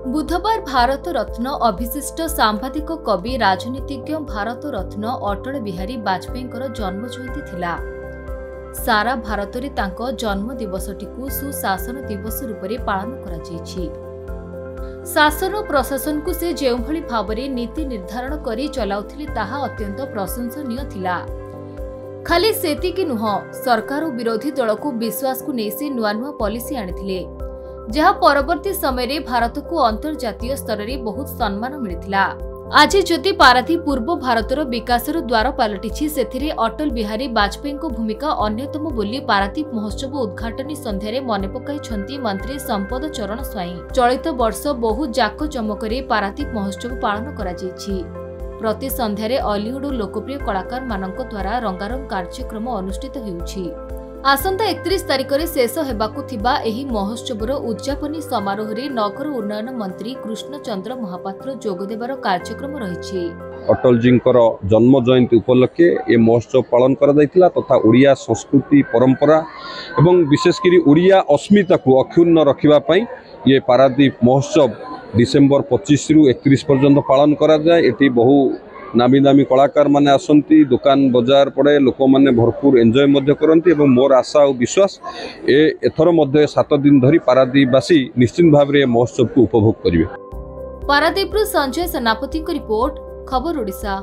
बुधवार भारत रत्न अभिशिष्ट सांबादिक कवि राजनीतिज्ञ भारत रत्न अटल बिहारी वाजपेयी जन्म जयंती थिला। सारा भारत में तांको जन्म दिवसटी सुशासन दिवस रूप में पालन करा। शासन प्रशासन को से जो भाव में नीति निर्धारण कर चलाउथिले ताहा अत्यंत प्रशंसनीय थिला। खाली सेतिकी नुह, सरकार और विरोधी दल को विश्वास को नहीं से नुआ नुआ पॉलिसी आनिथिले, जहाँ परवर्ती समय भारत को अंतर्जातीय स्तर में बहुत सम्मान मिलता। आज जदि पारादीप पूर्व भारतर विकासर द्वार पलटि से अटल बिहारी वाजपेयी भूमिका अन्यतम बोली पारादीप महोत्सव उद्घाटनी संध्यारे मन पकाई मंत्री संपद चरण स्वाई। चलित वर्ष बहु जाक जमकरे पारादीप महोत्सव पालन करा जायछि। प्रति संध्यारे हॉलीवुड लोकप्रिय कलाकार मानक द्वारा रंगारंग कार्यक्रम अनुष्ठित हेउछि। आसंता 31 तारिख में शेष हेबाकु थिबा एही महोत्सवर उद्यापनी समारोह रे नगर उन्नयन मंत्री कृष्ण चंद्र महापात्र जोगदेबार कार्यक्रम रहिछि। अटल जी जन्म जयंती उपलक्षे ये महोत्सव पालन करा जायतिला तथा ओडिया संस्कृति परंपरा एवं विशेषकर ओडिया अस्मिता को अक्षुण्ण रखिबा पई ये पारादीप महोत्सव डिसेम्बर 25 रु 31 पर्यंत पालन करा जाय। एटी बहु नामी नामी कलाकार माने आसंती, दुकान बजार पड़े, लोक माने भरपूर एंजॉय मध्य करंती एवं मोर आशा और विश्वास एथर मध्य 7 दिन धरी पारादीपवासी निश्चित भाव में महोत्सव को उपभोग करिवे। पारादीप संजय सेनापति को रिपोर्ट, खबर ओडिशा।